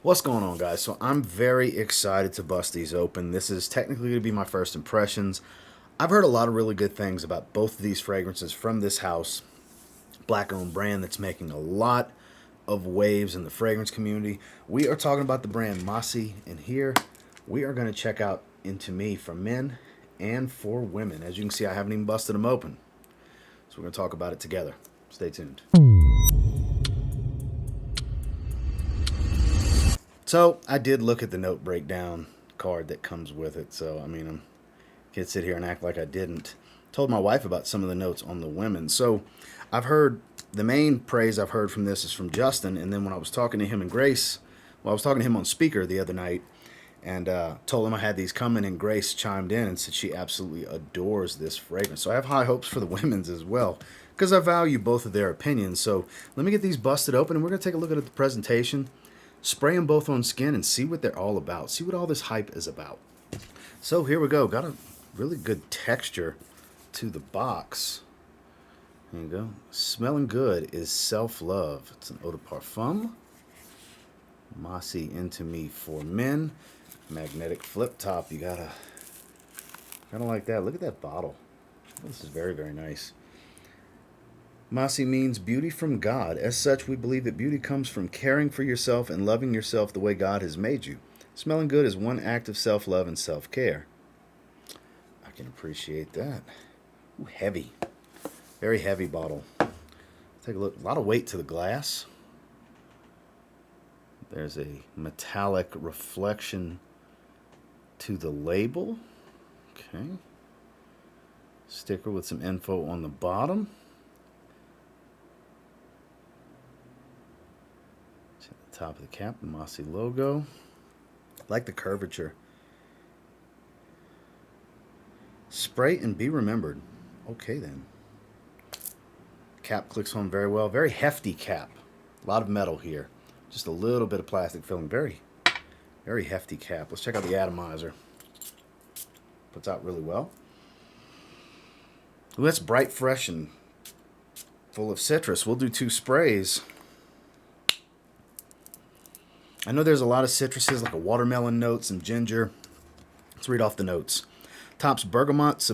What's going on, guys? So I'm very excited to bust these open. This is technically going to be my first impressions. I've heard a lot of really good things about both of these fragrances from this house, black-owned brand that's making a lot of waves in the fragrance community. We are talking about the brand Masi, and here we are going to check out Into Me for men and for women. As you can see, I haven't even busted them open, so we're going to talk about it together. Stay tuned. So I did look at the note breakdown card that comes with it. So I mean, I can't sit here and act like I didn't. Told my wife about some of the notes on the women. So I've heard the main praise I've heard from this is from Justin, and then when I was talking to him and Grace, well, I was talking to him on speaker the other night, and told him I had these coming, and Grace chimed in and said she absolutely adores this fragrance. So I have high hopes for the women's as well, because I value both of their opinions. So let me get these busted open, and we're going to take a look at the presentation, spray them both on skin, and see what they're all about. See what all this hype is about. So here we go. Got a really good texture to the box. There you go. Smelling good is self-love. It's an eau de parfum. Masi Into Me for men. Magnetic flip top. You gotta like that. Look at that bottle. This is very, very nice. Masi means beauty from God. As such, we believe that beauty comes from caring for yourself and loving yourself the way God has made you. Smelling good is one act of self-love and self-care. I can appreciate that. Ooh, heavy. Very heavy bottle. Take a look. A lot of weight to the glass. There's a metallic reflection to the label. Okay. Sticker with some info on the bottom. Top of the cap, the Masi logo. Like the curvature. Spray and be remembered. Okay then. Cap clicks home very well. Very hefty cap. A lot of metal here. Just a little bit of plastic filling. Very, very hefty cap. Let's check out the atomizer. Puts out really well. Ooh, that's bright, fresh, and full of citrus. We'll do 2 sprays. I know there's a lot of citruses, like a watermelon note, some ginger. Let's read off the notes. Tops bergamot,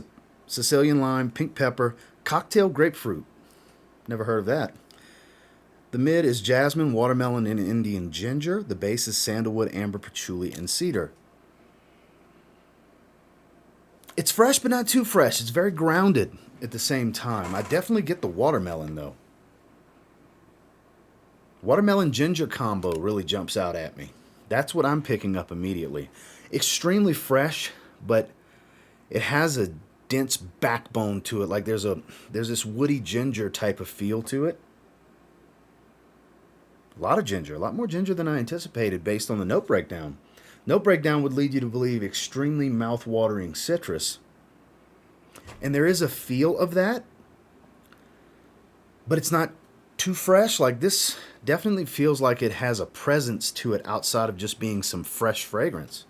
Sicilian lime, pink pepper, cocktail grapefruit. Never heard of that. The mid is jasmine, watermelon, and Indian ginger. The base is sandalwood, amber, patchouli, and cedar. It's fresh, but not too fresh. It's very grounded at the same time. I definitely get the watermelon, though. Watermelon ginger combo really jumps out at me. That's what I'm picking up immediately. Extremely fresh, but it has a dense backbone to it. Like there's this woody ginger type of feel to it. A lot of ginger, a lot more ginger than I anticipated based on the note breakdown. Note breakdown would lead you to believe extremely mouth-watering citrus. And there is a feel of that, but it's not too fresh. Like this definitely feels like it has a presence to it outside of just being some fresh fragrance.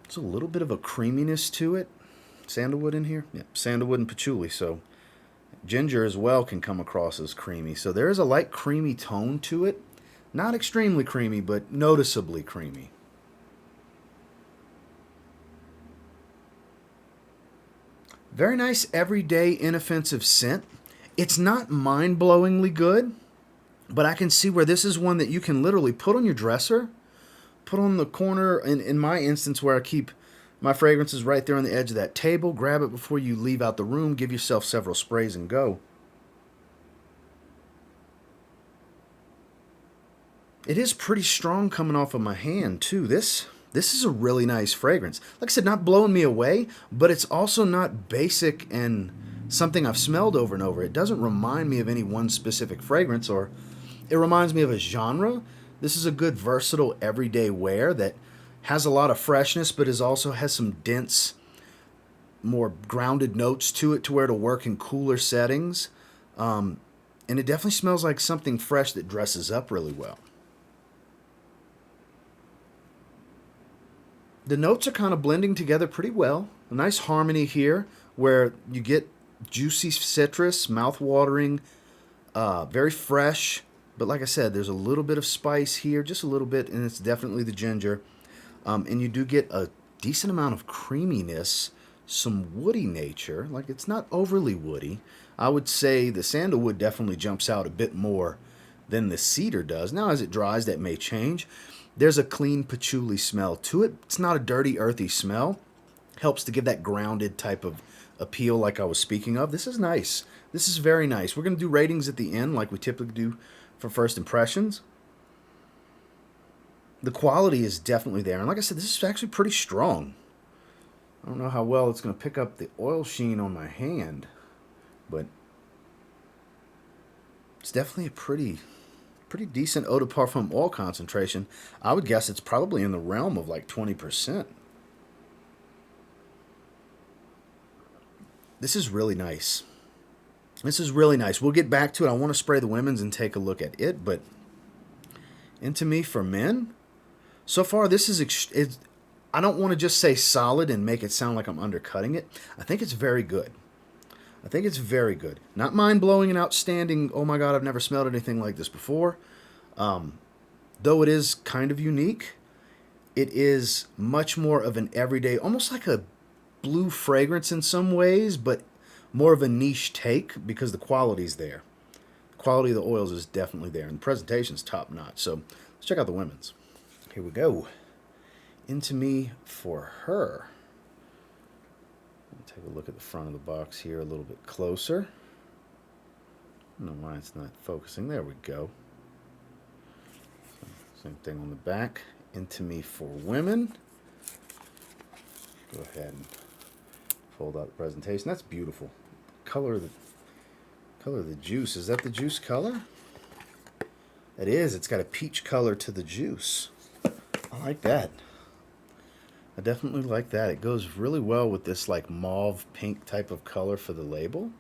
There's a little bit of a creaminess to it. Sandalwood in here? Yep, sandalwood and patchouli. So ginger as well can come across as creamy. So there is a light creamy tone to it. Not extremely creamy, but noticeably creamy. Very nice, everyday, inoffensive scent. It's not mind-blowingly good, but I can see where this is one that you can literally put on your dresser, put on the corner, in my instance where I keep my fragrances right there on the edge of that table. Grab it before you leave out the room. Give yourself several sprays and go. It is pretty strong coming off of my hand, too. This is a really nice fragrance. Like I said, not blowing me away, but it's also not basic and something I've smelled over and over. It doesn't remind me of any one specific fragrance, or it reminds me of a genre. This is a good, versatile, everyday wear that has a lot of freshness, but also has some dense, more grounded notes to it to where it'll work in cooler settings. And it definitely smells like something fresh that dresses up really well. The notes are kind of blending together pretty well. A nice harmony here where you get juicy citrus, mouth-watering, very fresh, But like I said, there's a little bit of spice here, just a little bit, and it's definitely the ginger. And you do get a decent amount of creaminess, some woody nature. Like, it's not overly woody. I would say the sandalwood definitely jumps out a bit more than the cedar does. Now, as it dries, that may change. There's a clean patchouli smell to it. It's not a dirty, earthy smell. Helps to give that grounded type of appeal like I was speaking of. This is nice. This is very nice. We're going to do ratings at the end like we typically do for first impressions. The quality is definitely there. And like I said, this is actually pretty strong. I don't know how well it's going to pick up the oil sheen on my hand, but it's definitely a pretty decent eau de parfum oil concentration. I would guess it's probably in the realm of like 20%. This is really nice. This is really nice. We'll get back to it. I want to spray the women's and take a look at it, but Into Me for men, so far this is, I don't want to just say solid and make it sound like I'm undercutting it. I think it's very good. I think it's very good. Not mind-blowing and outstanding, oh my god, I've never smelled anything like this before. Though it is kind of unique, it is much more of an everyday, almost like a blue fragrance in some ways, but more of a niche take because the quality's there. The quality of the oils is definitely there, and the presentation's top-notch. So let's check out the women's. Here we go. Into Me for her. Take a look at the front of the box here a little bit closer. I don't know why it's not focusing. There we go. Same thing on the back. Into Me for women. Go ahead and fold out the presentation. That's beautiful. Color of the juice. Is that the juice color? It is. It's got a peach color to the juice. I like that. I definitely like that. It goes really well with this like mauve pink type of color for the label.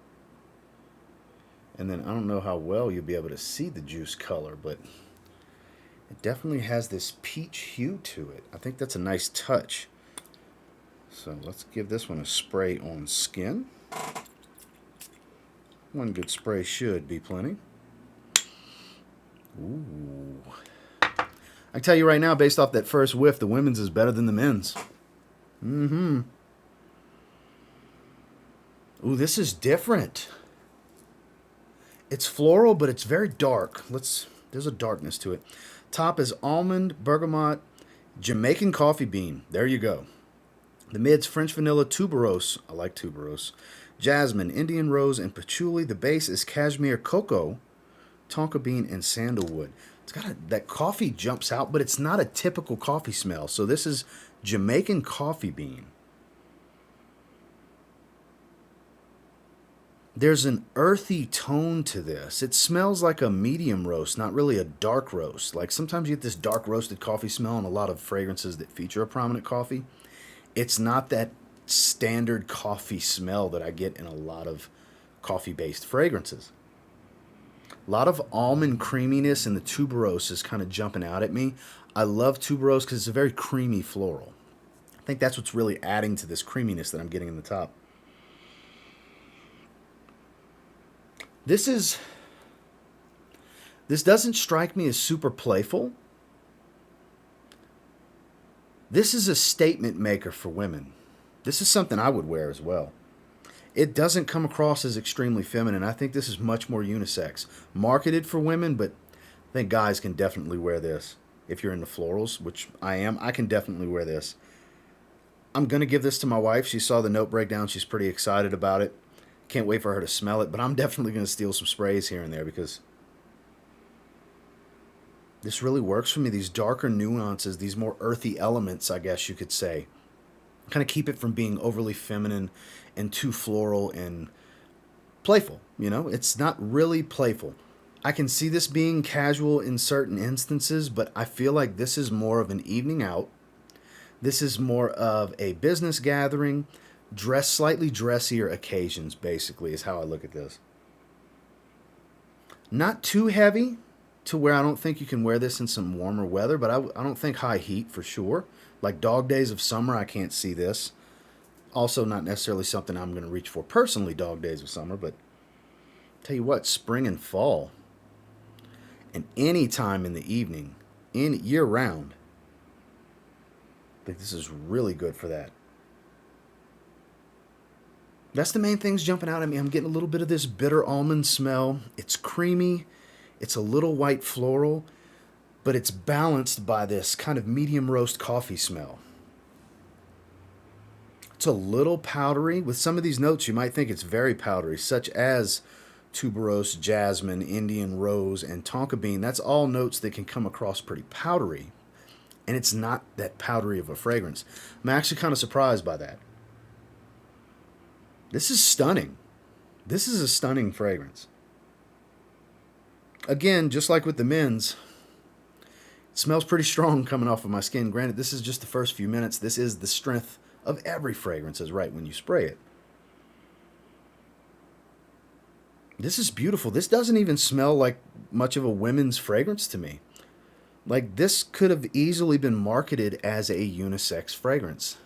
And then I don't know how well you'll be able to see the juice color, but it definitely has this peach hue to it. I think that's a nice touch. So let's give this one a spray on skin. One good spray should be plenty. Ooh. I can tell you right now, based off that first whiff, the women's is better than the men's. Ooh, this is different. It's floral, but it's very dark. There's a darkness to it. Top is almond, bergamot, Jamaican coffee bean. There you go. The mid's French vanilla, tuberose. I like tuberose. Jasmine, Indian rose, and patchouli. The base is cashmere cocoa, tonka bean, and sandalwood. It's got that coffee jumps out, but it's not a typical coffee smell. So this is Jamaican coffee bean. There's an earthy tone to this. It smells like a medium roast, not really a dark roast. Like sometimes you get this dark roasted coffee smell in a lot of fragrances that feature a prominent coffee. It's not that standard coffee smell that I get in a lot of coffee-based fragrances. A lot of almond creaminess, and the tuberose is kind of jumping out at me. I love tuberose because it's a very creamy floral. I think that's what's really adding to this creaminess that I'm getting in the top. This doesn't strike me as super playful. This is a statement maker for women. This is something I would wear as well. It doesn't come across as extremely feminine. I think this is much more unisex. Marketed for women, but I think guys can definitely wear this. If you're into florals, which I am, I can definitely wear this. I'm going to give this to my wife. She saw the note breakdown. She's pretty excited about it. Can't wait for her to smell it, but I'm definitely going to steal some sprays here and there because this really works for me. These darker nuances, these more earthy elements, I guess you could say, kind of keep it from being overly feminine and too floral and playful. You know, it's not really playful. I can see this being casual in certain instances, but I feel like this is more of an evening out. This is more of a business gathering, slightly dressier occasions, basically, is how I look at this. Not too heavy to where I don't think you can wear this in some warmer weather, but I don't think high heat for sure. Like dog days of summer, I can't see this. Also not necessarily something I'm going to reach for personally, dog days of summer, but tell you what, spring and fall. And any time in the evening, in year round, I think this is really good for that. That's the main things jumping out at me. I'm getting a little bit of this bitter almond smell. It's creamy. It's a little white floral, but it's balanced by this kind of medium roast coffee smell. It's a little powdery. With some of these notes, you might think it's very powdery, such as tuberose, jasmine, Indian rose, and tonka bean. That's all notes that can come across pretty powdery, and it's not that powdery of a fragrance. I'm actually kind of surprised by that. This is stunning. This is a stunning fragrance. Again, just like with the men's, it smells pretty strong coming off of my skin. Granted, this is just the first few minutes. This is the strength of every fragrance is right when you spray it. This is beautiful. This doesn't even smell like much of a women's fragrance to me. Like, this could have easily been marketed as a unisex fragrance.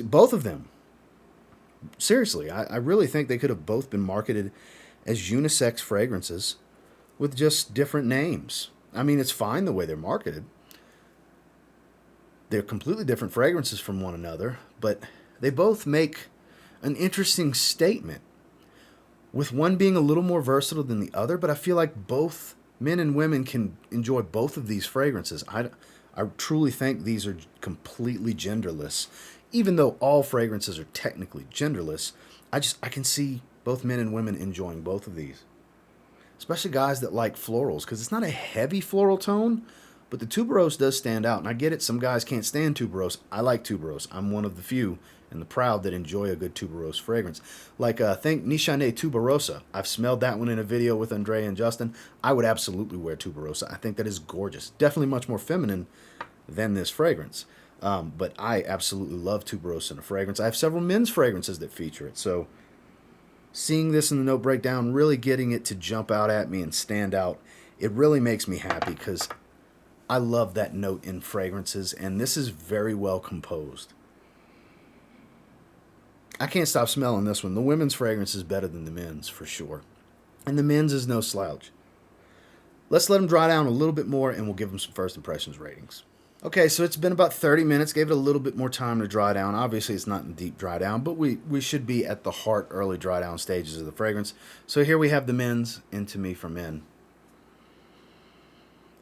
Both of them. Seriously, I really think they could have both been marketed as unisex fragrances with just different names. I mean, it's fine the way they're marketed. They're completely different fragrances from one another, but they both make an interesting statement, with one being a little more versatile than the other, but I feel like both men and women can enjoy both of these fragrances. I truly think these are completely genderless. Even though all fragrances are technically genderless, I can see both men and women enjoying both of these. Especially guys that like florals, because it's not a heavy floral tone, but the tuberose does stand out. And I get it, some guys can't stand tuberose. I like tuberose. I'm one of the few and the proud that enjoy a good tuberose fragrance. Like, think Nishane Tuberosa. I've smelled that one in a video with Andrea and Justin. I would absolutely wear tuberosa. I think that is gorgeous. Definitely much more feminine than this fragrance. But I absolutely love tuberose in a fragrance. I have several men's fragrances that feature it. So seeing this in the note breakdown, really getting it to jump out at me and stand out, it really makes me happy because I love that note in fragrances, and this is very well composed. I can't stop smelling this one. The women's fragrance is better than the men's, for sure. And the men's is no slouch. Let's let them dry down a little bit more, and we'll give them some first impressions ratings. Okay, so it's been about 30 minutes. Gave it a little bit more time to dry down. Obviously, it's not in deep dry down, but we should be at the heart early dry down stages of the fragrance. So here we have the men's Into Me for Men.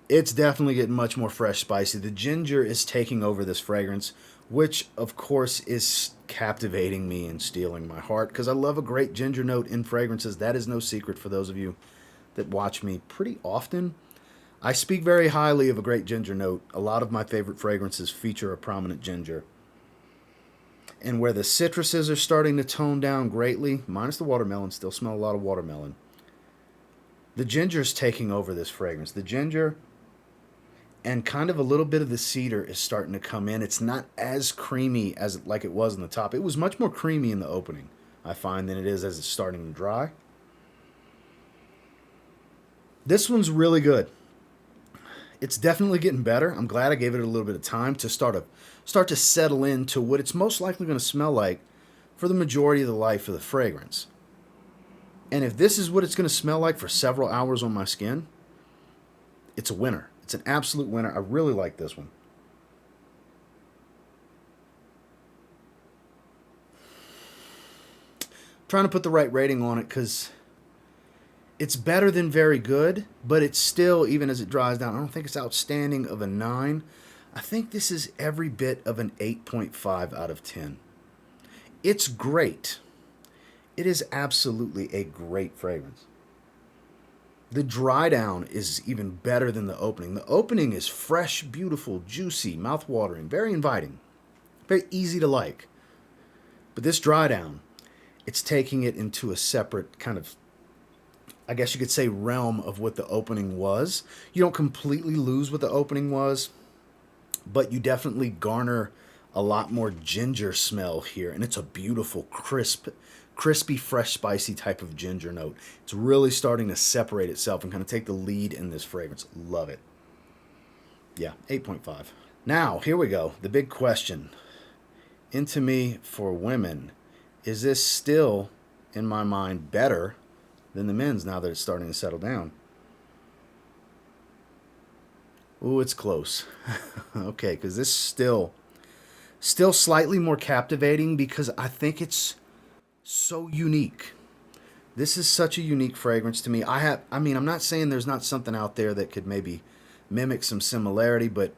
It's definitely getting much more fresh, spicy. The ginger is taking over this fragrance, which, of course, is captivating me and stealing my heart because I love a great ginger note in fragrances. That is no secret for those of you that watch me pretty often. I speak very highly of a great ginger note. A lot of my favorite fragrances feature a prominent ginger. And where the citruses are starting to tone down greatly, minus the watermelon, still smell a lot of watermelon, the ginger's taking over this fragrance. The ginger and kind of a little bit of the cedar is starting to come in. It's not as creamy as like it was in the top. It was much more creamy in the opening, I find, than it is as it's starting to dry. This one's really good. It's definitely getting better. I'm glad I gave it a little bit of time to start to settle into what it's most likely going to smell like for the majority of the life of the fragrance. And if this is what it's going to smell like for several hours on my skin, it's a winner. It's an absolute winner. I really like this one. I'm trying to put the right rating on it because it's better than very good, but it's still, even as it dries down, I don't think it's outstanding of a 9. I think this is every bit of an 8.5 out of 10. It's great. It is absolutely a great fragrance. The dry down is even better than the opening. The opening is fresh, beautiful, juicy, mouth-watering, very inviting, very easy to like. But this dry down, it's taking it into a separate kind of, I guess you could say, realm of what the opening was. You don't completely lose what the opening was, but you definitely garner a lot more ginger smell here. And it's a beautiful, crispy, fresh, spicy type of ginger note. It's really starting to separate itself and kind of take the lead in this fragrance. Love it. Yeah, 8.5. Now, here we go. The big question. Into Me for Women. Is this still, in my mind, better than the men's now that it's starting to settle down? Ooh, it's close. Okay, because this is still slightly more captivating because I think it's so unique. This is such a unique fragrance to me. I mean, I'm not saying there's not something out there that could maybe mimic some similarity, but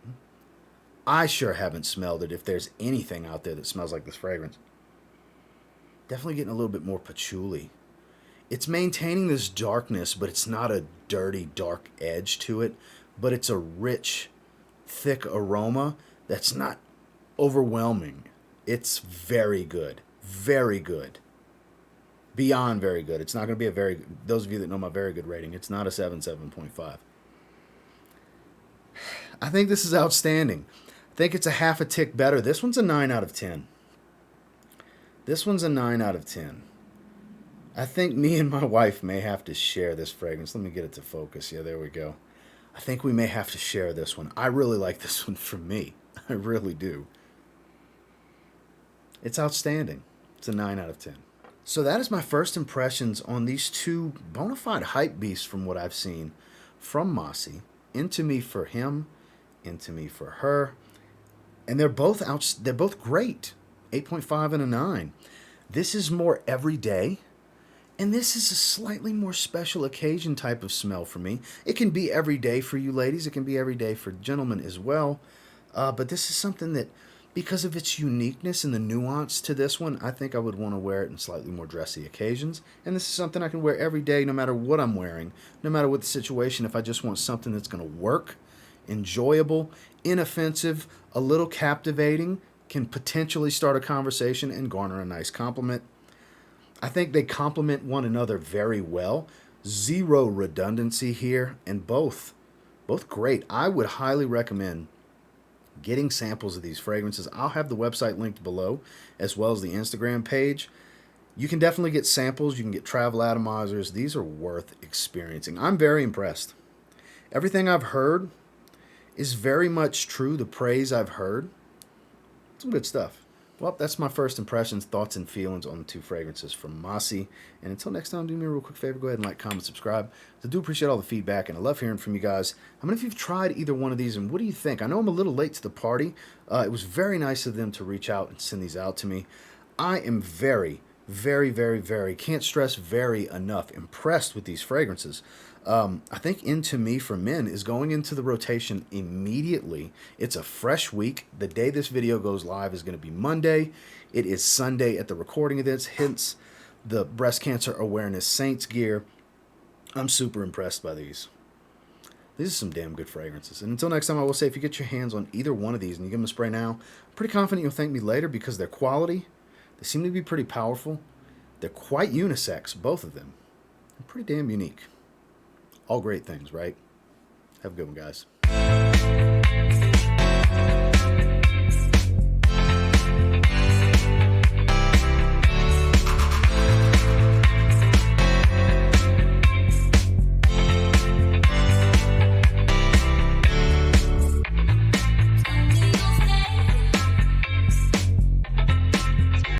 I sure haven't smelled it if there's anything out there that smells like this fragrance. Definitely getting a little bit more patchouli. It's maintaining this darkness, but it's not a dirty, dark edge to it, but it's a rich, thick aroma that's not overwhelming. It's very good. Very good. Beyond very good. It's not going to be a very, those of you that know my very good rating, it's not a 7.5. I think this is outstanding. I think it's a half a tick better. This one's a 9 out of 10. This one's a 9 out of 10. I think me and my wife may have to share this fragrance. Let me get it to focus. Yeah, there we go. I think we may have to share this one. I really like this one for me. I really do. It's outstanding. It's a 9 out of 10. So that is my first impressions on these two bona fide hype beasts from what I've seen from Masi. Into Me for him, Into Me for her. And they're both they're both great. 8.5 and a 9. This is more everyday. And this is a slightly more special occasion type of smell for me. It can be every day for you ladies. It can be every day for gentlemen as well. But this is something that, because of its uniqueness and the nuance to this one, I think I would want to wear it in slightly more dressy occasions. And this is something I can wear every day no matter what I'm wearing, no matter what the situation. If I just want something that's going to work, enjoyable, inoffensive, a little captivating, can potentially start a conversation and garner a nice compliment. I think they complement one another very well. Zero redundancy here, and both great. I would highly recommend getting samples of these fragrances. I'll have the website linked below, as well as the Instagram page. You can definitely get samples. You can get travel atomizers. These are worth experiencing. I'm very impressed. Everything I've heard is very much true. The praise I've heard, some good stuff. Well, that's my first impressions, thoughts, and feelings on the two fragrances from Masi. And until next time, do me a real quick favor. Go ahead and like, comment, subscribe. I do appreciate all the feedback, and I love hearing from you guys. How many of you have tried either one of these, and what do you think? I know I'm a little late to the party. It was very nice of them to reach out and send these out to me. I am very, very, very, very, can't stress very enough, impressed with these fragrances. I think Into Me for men is going into the rotation immediately. It's a fresh week. The day this video goes live is going to be Monday. It is Sunday at the recording of this, hence the Breast Cancer Awareness Saints gear. I'm super impressed by these. These are some damn good fragrances. And until next time, I will say, if you get your hands on either one of these and you give them a spray now, I'm pretty confident you'll thank me later because their quality, they seem to be pretty powerful. They're quite unisex, both of them. They're pretty damn unique. All great things, right? Have a good one, guys.